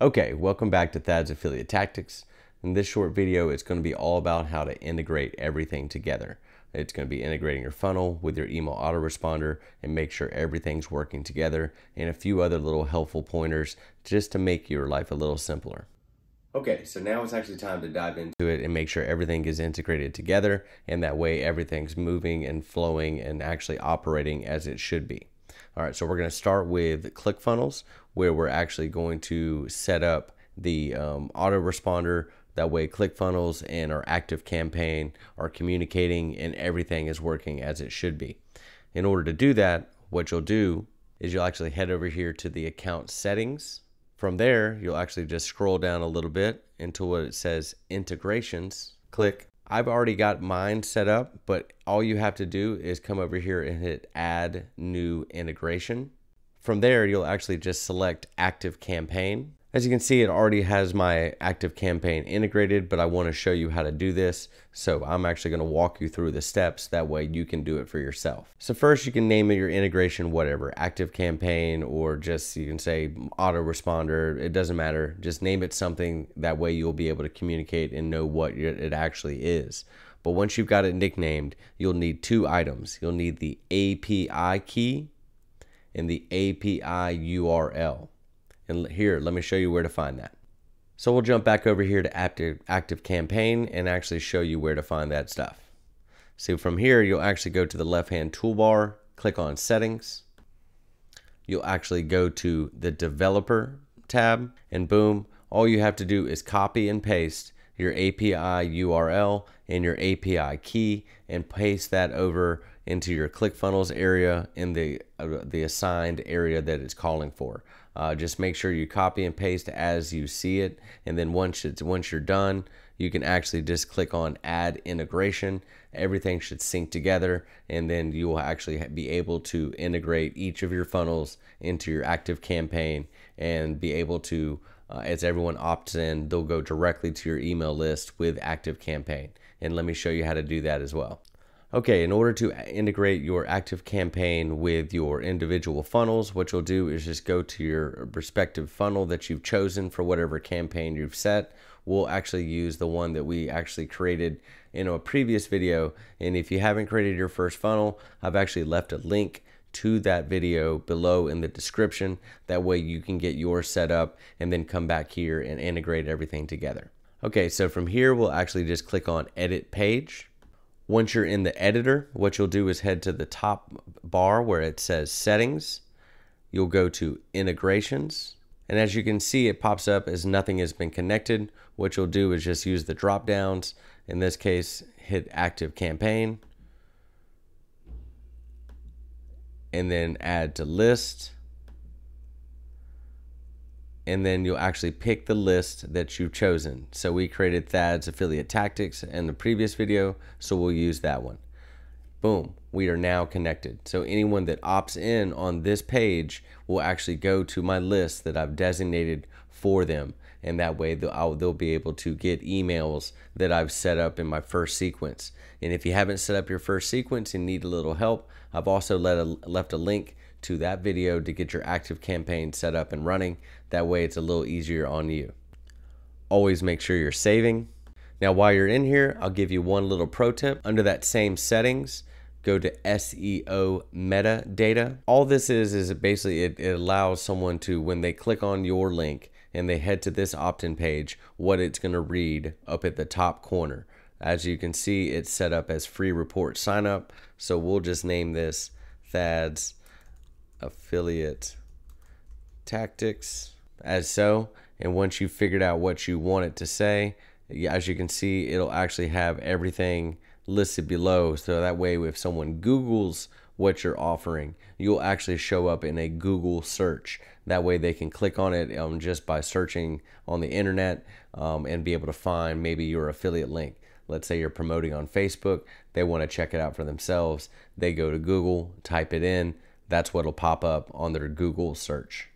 Okay, welcome back to Thad's Affiliate Tactics. In this short video, it's going to be all about how to integrate everything together. It's going to be integrating your funnel with your email autoresponder and make sure everything's working together, and a few other little helpful pointers just to make your life a little simpler. Okay, so now it's actually time to dive into it and make sure everything is integrated together, and that way everything's moving and flowing and actually operating as it should be. All right, so we're going to start with ClickFunnels, where we're actually going to set up the autoresponder. That way ClickFunnels and our active campaign are communicating and everything is working as it should be. In order to do that, what you'll do is you'll actually head over here to the account settings. From there, you'll actually just scroll down a little bit into what it says integrations. Click. I've already got mine set up, but all you have to do is come over here and hit add new integration. From there, you'll actually just select active campaign. As you can see, it already has my active campaign integrated, but I want to show you how to do this. So I'm actually going to walk you through the steps. That way you can do it for yourself. So first you can name your integration, whatever, active campaign, or just you can say autoresponder. It doesn't matter. Just name it something. That way you'll be able to communicate and know what it actually is. But once you've got it nicknamed, you'll need two items. You'll need the API key and the API URL. And here, let me show you where to find that. So we'll jump back over here to active campaign and actually show you where to find that stuff. So from here, you'll actually go to the left-hand toolbar, click on settings. You'll actually go to the developer tab, and boom, all you have to do is copy and paste your API URL and your API key and paste that over into your ClickFunnels area in the assigned area that it's calling for. Just make sure you copy and paste as you see it, and then once you're done, you can actually just click on add integration. Everything should sync together, and then you will actually be able to integrate each of your funnels into your active campaign and be able to, as everyone opts in, they'll go directly to your email list with active campaign. And let me show you how to do that as well. Okay, in order to integrate your active campaign with your individual funnels, what you'll do is just go to your respective funnel that you've chosen for whatever campaign you've set. We'll actually use the one that we actually created in a previous video. And if you haven't created your first funnel, I've actually left a link to that video below in the description. That way you can get yours set up and then come back here and integrate everything together. Okay, so from here, we'll actually just click on edit page. Once you're in the editor, what you'll do is head to the top bar where it says settings. You'll go to integrations. And as you can see, it pops up as nothing has been connected. What you'll do is just use the drop downs. In this case, hit active campaign. And then add to list. And then you'll actually pick the list that you've chosen. So we created Thad's Affiliate Tactics in the previous video, so we'll use that one. Boom, we are now connected. So anyone that opts in on this page will actually go to my list that I've designated for them. And that way they'll be able to get emails that I've set up in my first sequence. And if you haven't set up your first sequence and need a little help, I've also left a link to that video to get your active campaign set up and running. That way it's a little easier on you. Always make sure you're saving. Now while you're in here, I'll give you one little pro tip. Under that same settings, go to SEO Meta Data. All this is basically it allows someone to, when they click on your link and they head to this opt-in page, what it's going to read up at the top corner. As you can see, it's set up as free report sign up. So we'll just name this Thad's Affiliate Tactics as so. And once you've figured out what you want it to say, as you can see, it'll actually have everything listed below. So that way, if someone Googles what you're offering, you'll actually show up in a Google search. That way they can click on it just by searching on the internet and be able to find maybe your affiliate link. Let's say you're promoting on Facebook, they want to check it out for themselves. They go to Google, type it in. That's what'll pop up on their Google search.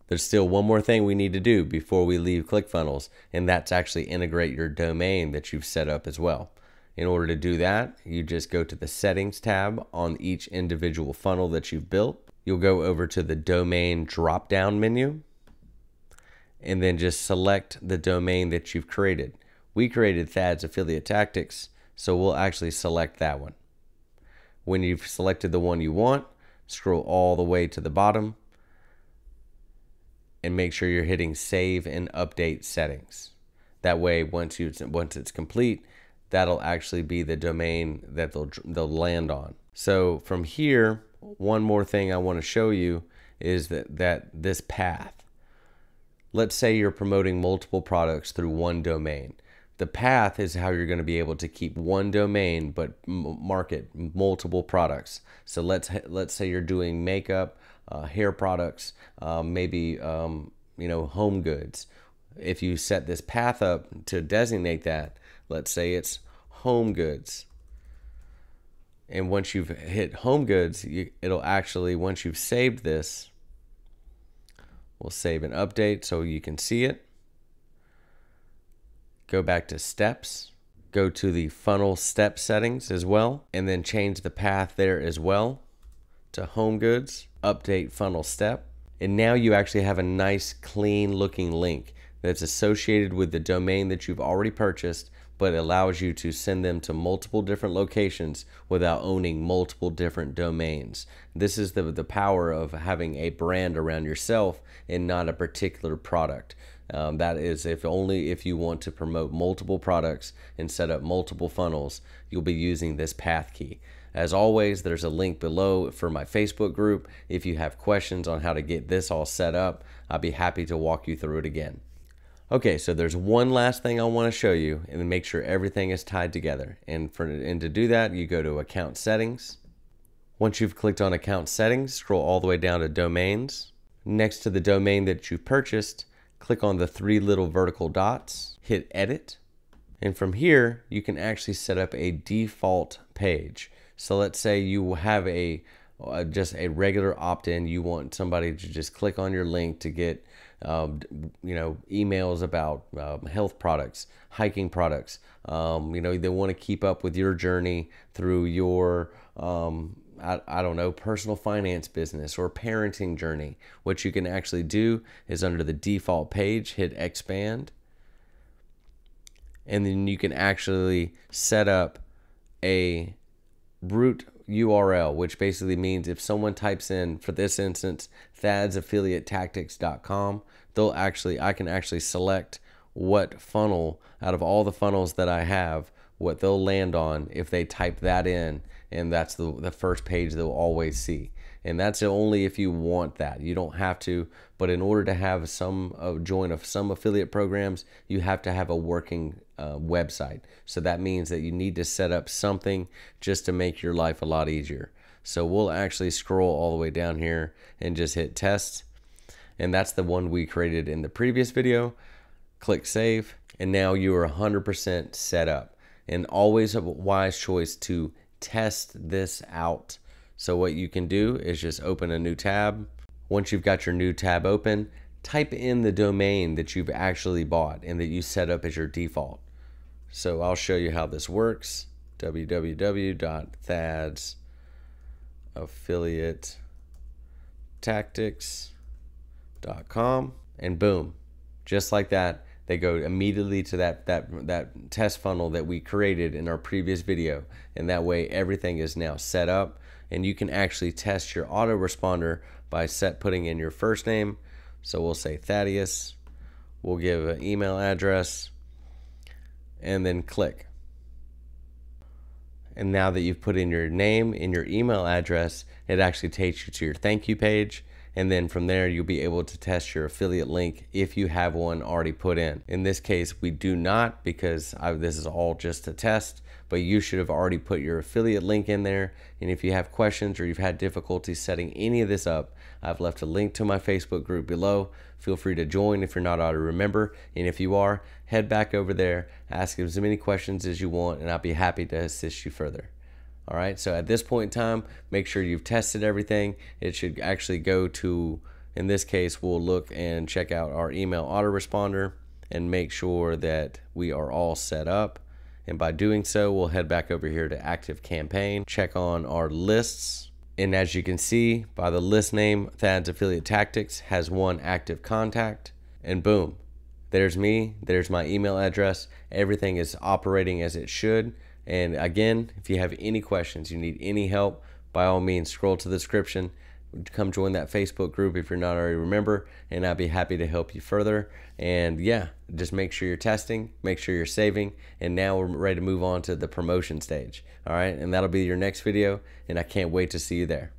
There's still one more thing we need to do before we leave ClickFunnels, and that's actually integrate your domain that you've set up as well. In order to do that, you just go to the settings tab on each individual funnel that you've built. You'll go over to the domain drop-down menu, and then just select the domain that you've created. We created Thad's Affiliate Tactics, so we'll actually select that one. When you've selected the one you want, scroll all the way to the bottom and make sure you're hitting Save and Update Settings. That way, once it's complete, that'll actually be the domain that they'll land on. So from here, one more thing I want to show you is that this path. Let's say you're promoting multiple products through one domain. The path is how you're going to be able to keep one domain but market multiple products. So let's say you're doing makeup, hair products, maybe home goods. If you set this path up to designate that, let's say it's home goods. And once you've hit home goods, it'll actually, once you've saved this, we'll save and update so you can see it. Go back to steps, go to the funnel step settings as well, and then change the path there as well to home goods, update funnel step. And now you actually have a nice clean looking link that's associated with the domain that you've already purchased, but allows you to send them to multiple different locations without owning multiple different domains. This is the power of having a brand around yourself and not a particular product. That is only if you want to promote multiple products and set up multiple funnels, you'll be using this path key. As always, there's a link below for my Facebook group. If you have questions on how to get this all set up, I'll be happy to walk you through it again. Okay, so there's one last thing I want to show you and make sure everything is tied together. And to do that, you go to Account Settings. Once you've clicked on Account Settings, scroll all the way down to Domains. Next to the domain that you purchased, click on the three little vertical dots, hit Edit. And from here, you can actually set up a default page. So let's say you have just a regular opt-in. You want somebody to just click on your link to get emails about health products, hiking products. They want to keep up with your journey through your I don't know, personal finance business or parenting journey. What you can actually do is under the default page, hit expand, and then you can actually set up a root URL, which basically means if someone types in, for this instance, thadsaffiliatetactics.com, I can actually select what funnel out of all the funnels that I have, what they'll land on if they type that in, and that's the first page they'll always see. And that's only if you want that. You don't have to, but in order to have join some affiliate programs, you have to have a working website. So that means that you need to set up something just to make your life a lot easier. So we'll actually scroll all the way down here and just hit test. And that's the one we created in the previous video. Click save, and now you are 100% set up. And always a wise choice to test this out. So what you can do is just open a new tab. Once you've got your new tab open, type in the domain that you've actually bought and that you set up as your default. So I'll show you how this works. www.thadsaffiliatetactics.com, and boom, just like that, they go immediately to that test funnel that we created in our previous video. And that way everything is now set up, and you can actually test your autoresponder by putting in your first name. So we'll say Thaddeus, we'll give an email address, and then click. And now that you've put in your name and your email address, it actually takes you to your thank you page. And then from there, you'll be able to test your affiliate link if you have one already put in. In this case, we do not, because this is all just a test, but you should have already put your affiliate link in there. And if you have questions or you've had difficulty setting any of this up, I've left a link to my Facebook group below. Feel free to join if you're not already a member. And if you are, head back over there, ask as many questions as you want, and I'll be happy to assist you further. All right, so at this point in time, make sure you've tested everything. It should actually go to, in this case, we'll look and check out our email autoresponder and make sure that we are all set up. And by doing so, we'll head back over here to Active Campaign, check on our lists. And as you can see by the list name, Thad's Affiliate Tactics has one active contact. and boom, there's me, there's my email address. Everything is operating as it should. And again, if you have any questions, you need any help, by all means, scroll to the description. Come join that Facebook group if you're not already a member, and I'd be happy to help you further. And yeah, just make sure you're testing, make sure you're saving, and now we're ready to move on to the promotion stage. All right, and that'll be your next video, and I can't wait to see you there.